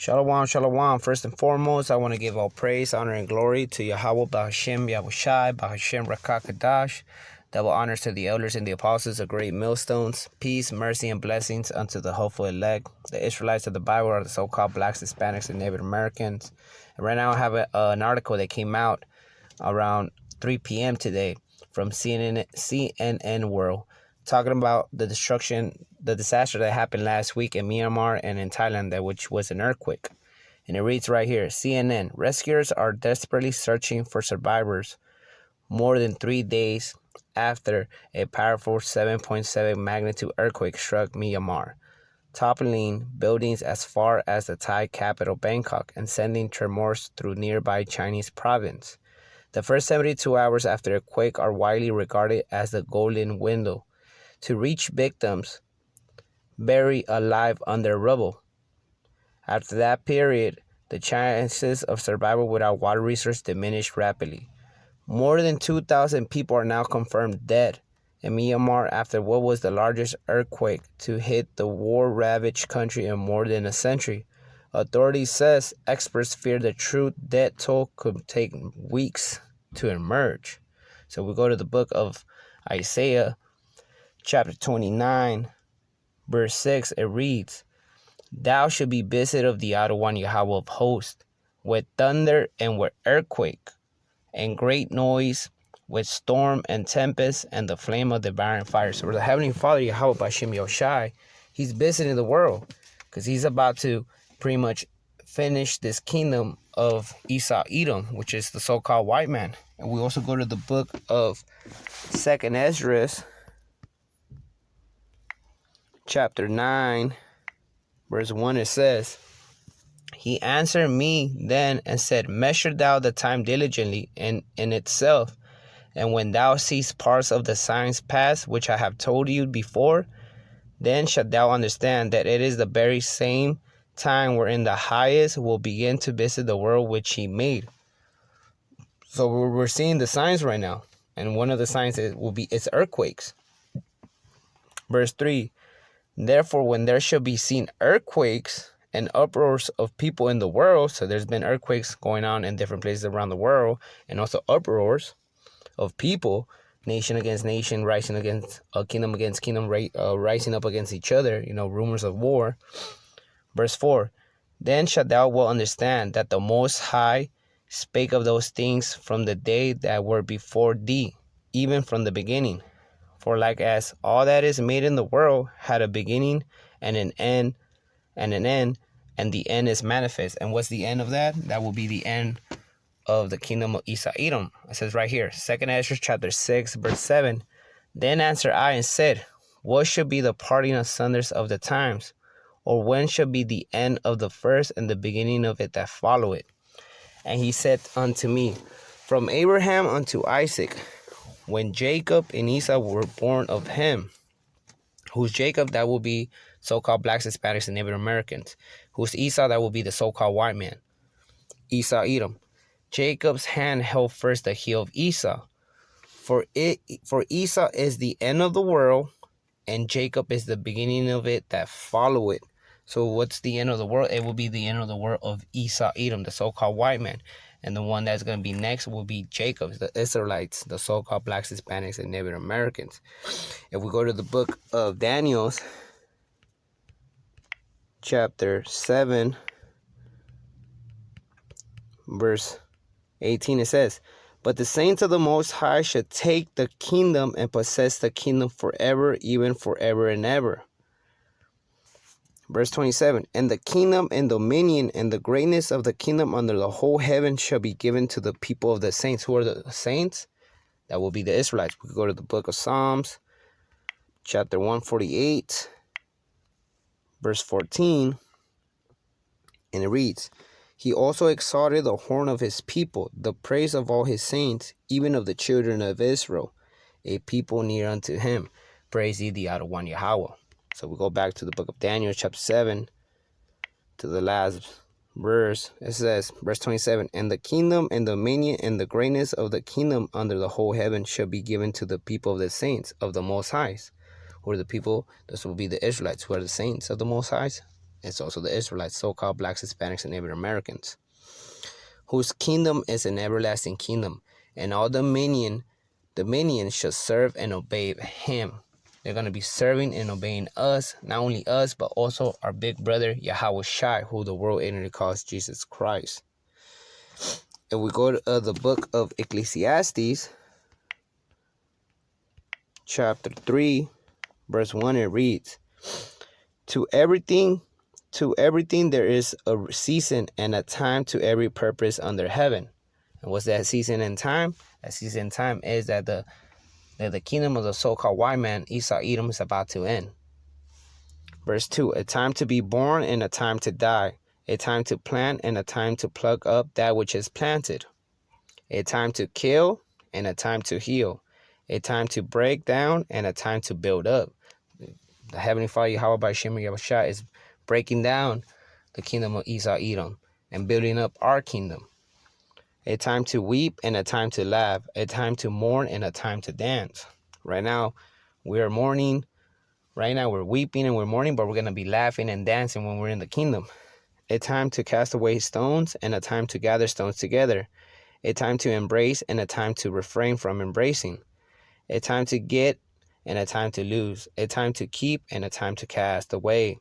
Shalom, shalom. First and foremost, I want to give all praise, honor, and glory to Yahweh, Bahashem, Yahushai, Bahashem, Rakakadash. Double honors to the elders and the apostles of great millstones. Peace, mercy, and blessings unto the hopeful elect. The Israelites of the Bible are the so-called blacks, Hispanics, and Native Americans. And right now I have an article that came out around 3 p.m. today from CNN World, talking about the disaster that happened last week in Myanmar and in Thailand, which was an earthquake. And it reads right here, CNN, rescuers are desperately searching for survivors more than 3 days after a powerful 7.7 magnitude earthquake struck Myanmar, toppling buildings as far as the Thai capital Bangkok and sending tremors through nearby Chinese province. The first 72 hours after a quake are widely regarded as the golden window to reach victims buried alive under rubble. After that period, the chances of survival without water resources diminished rapidly. More than 2,000 people are now confirmed dead in Myanmar after what was the largest earthquake to hit the war-ravaged country in more than a century. Authorities says experts fear the true death toll could take weeks to emerge. So we go to the book of Isaiah, chapter 29, verse 6. It reads, "Thou shalt be visited of the Outer One, Yahweh of hosts, with thunder and with earthquake, and great noise, with storm and tempest, and the flame of devouring fire." So the Heavenly Father, Yahweh Bashem Yoshai, He's visiting the world because He's about to pretty much finish this kingdom of Esau Edom, which is the so-called white man. And we also go to the book of 2nd Ezra, chapter 9, verse 1. It says, "He answered me then and said, Measure thou the time diligently in itself, and when thou seest parts of the signs pass, which I have told you before, then shalt thou understand that it is the very same time wherein the highest will begin to visit the world which he made." So we're seeing the signs right now, and one of the signs it's earthquakes. Verse 3, "Therefore, when there shall be seen earthquakes and uproars of people in the world," so there's been earthquakes going on in different places around the world, and also uproars of people, nation against nation, rising against kingdom against kingdom, rising up against each other, rumors of war. Verse 4, "Then shalt thou well understand that the Most High spake of those things from the day that were before thee, even from the beginning. For like as all that is made in the world had a beginning and an end, and the end is manifest." And what's the end of that? That will be the end of the kingdom of Esau Edom. It says right here, 2nd Ezra chapter 6, verse 7, "Then answered I and said, What shall be the parting asunder of the times? Or when shall be the end of the first and the beginning of it that follow it? And he said unto me, From Abraham unto Isaac, when Jacob and Esau were born of him." Who's Jacob? That will be so-called blacks, Hispanics, and Native Americans. Who's Esau? That will be the so-called white man, Esau Edom. "Jacob's hand held first the heel of Esau. For Esau is the end of the world, and Jacob is the beginning of it that follow it." So what's the end of the world? It will be the end of the world of Esau Edom, the so-called white man. And the one that's going to be next will be Jacob, the Israelites, the so-called blacks, Hispanics, and Native Americans. If we go to the book of Daniel, chapter 7, verse 18, it says, "But the saints of the Most High shall take the kingdom and possess the kingdom forever, even forever and ever." Verse 27, "And the kingdom and dominion and the greatness of the kingdom under the whole heaven shall be given to the people of the saints." Who are the saints? That will be the Israelites. We could go to the book of Psalms, chapter 148, verse 14, and it reads, "He also exalted the horn of his people, the praise of all his saints, even of the children of Israel, a people near unto him. Praise ye the Outer One, Yahweh." So we go back to the book of Daniel, chapter 7, to the last verse. It says, verse 27, "And the kingdom and dominion and the greatness of the kingdom under the whole heaven shall be given to the people of the saints of the Most High." Who are the people? This will be the Israelites, who are the saints of the Most High. It's also the Israelites, so-called blacks, Hispanics, and Native Americans, whose kingdom is an everlasting kingdom, and all dominions shall serve and obey him. They're going to be serving and obeying us, not only us, but also our big brother, Yahweh Shai, who the world ignorantly calls Jesus Christ. If we go to the book of Ecclesiastes, chapter 3, verse 1, it reads, To everything there is a season and a time to every purpose under heaven. And what's that season and time? That season and time is that the kingdom of the so-called white man, Esau Edom, is about to end. Verse 2, a time to be born and a time to die, a time to plant and a time to pluck up that which is planted, a time to kill and a time to heal, a time to break down and a time to build up. The Heavenly Father, Yahweh by Shem Yahushua, is breaking down the kingdom of Esau Edom and building up our kingdom. A time to weep and a time to laugh, a time to mourn and a time to dance. Right now, we are mourning. Right now, we're weeping and we're mourning, but we're going to be laughing and dancing when we're in the kingdom. A time to cast away stones and a time to gather stones together. A time to embrace and a time to refrain from embracing. A time to get and a time to lose. A time to keep and a time to cast away.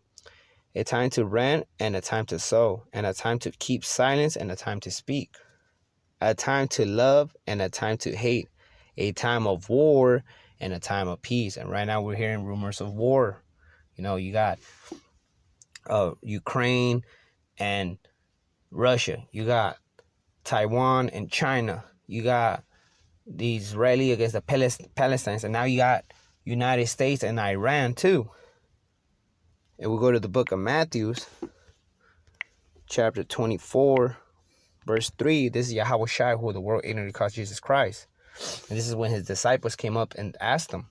A time to rent and a time to sow. And a time to keep silence and a time to speak. A time to love and a time to hate. A time of war and a time of peace. And right now we're hearing rumors of war. You know, you got Ukraine and Russia. You got Taiwan and China. You got the Israeli against the Palestinians. And now you got United States and Iran too. And we go to the book of Matthew, chapter 24, verse 3. This is Yahweh Shai, who the world ignorantly calls Jesus Christ. And this is when his disciples came up and asked him.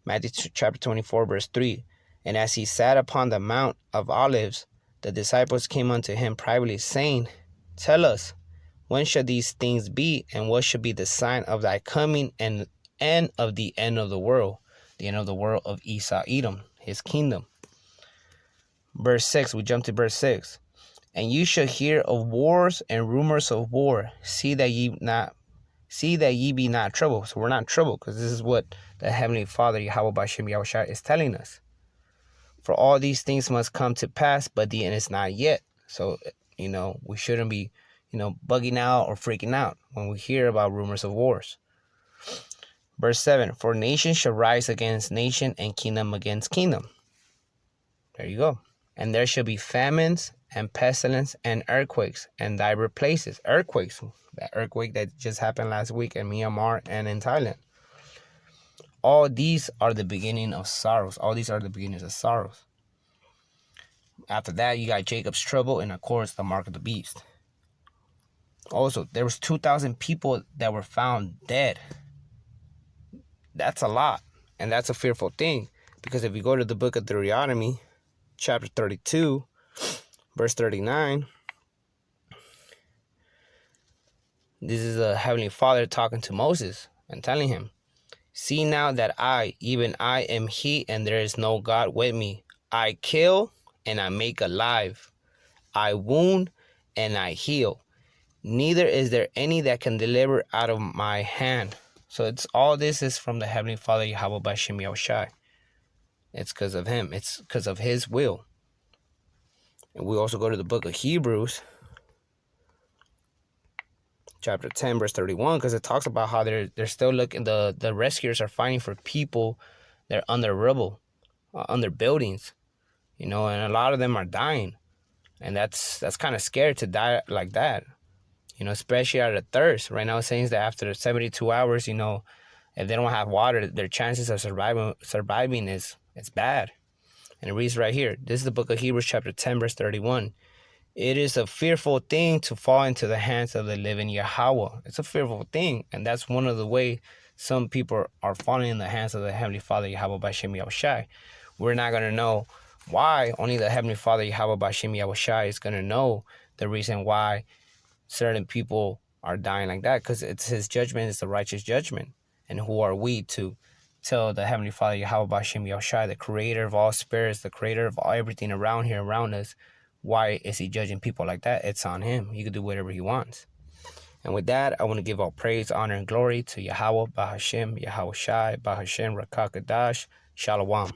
Matthew chapter 24, verse 3. And as he sat upon the Mount of Olives, the disciples came unto him privately, saying, Tell us, when shall these things be, and what shall be the sign of thy coming and of the end of the world? The end of the world of Esau Edom, his kingdom. Verse 6, we jump to verse 6. And you shall hear of wars and rumors of war. See that ye be not troubled. So we're not troubled, because this is what the Heavenly Father, Yahweh Bashem Yahushua, is telling us. For all these things must come to pass, but the end is not yet. So, we shouldn't be, bugging out or freaking out when we hear about rumors of wars. Verse 7, for nation shall rise against nation and kingdom against kingdom. There you go. And there shall be famines and pestilence and earthquakes in divers places. Earthquakes. That earthquake that just happened last week in Myanmar and in Thailand. All these are the beginning of sorrows. All these are the beginnings of sorrows. After that, you got Jacob's trouble and, of course, the mark of the beast. Also, there was 2,000 people that were found dead. That's a lot. And that's a fearful thing. Because if you go to the book of Deuteronomy, chapter 32, verse 39, this is the Heavenly Father talking to Moses and telling him, See now that I, even I, am He, and there is no God with me. I kill and I make alive. I wound and I heal. Neither is there any that can deliver out of my hand. So all this is from the Heavenly Father, Yahweh Bashem Yahushai. It's because of Him. It's because of His will. And we also go to the book of Hebrews, chapter 10, verse 31, because it talks about how they're still looking, the rescuers are fighting for people that are under rubble, under buildings, and a lot of them are dying. And that's kind of scary to die like that, especially out of thirst. Right now, it's saying that after 72 hours, if they don't have water, their chances of surviving is bad. And it reads right here. This is the book of Hebrews, chapter 10, verse 31. It is a fearful thing to fall into the hands of the living Yahweh. It's a fearful thing. And that's one of the ways some people are falling in the hands of the Heavenly Father, Yahweh Bashem Yahushai. We're not going to know why. Only the Heavenly Father, Yahweh Bashem Yahushai, is going to know the reason why certain people are dying like that. Because it's His judgment. It's the righteous judgment. And who are we to tell the Heavenly Father, Yahweh Bashem Yahushai, the creator of all spirits, the creator of everything around here, around us, why is he judging people like that? It's on him. He can do whatever he wants. And with that, I want to give all praise, honor, and glory to Yahweh Bahashem, Yahushai, Bahashem, Rakakadash, Shalom.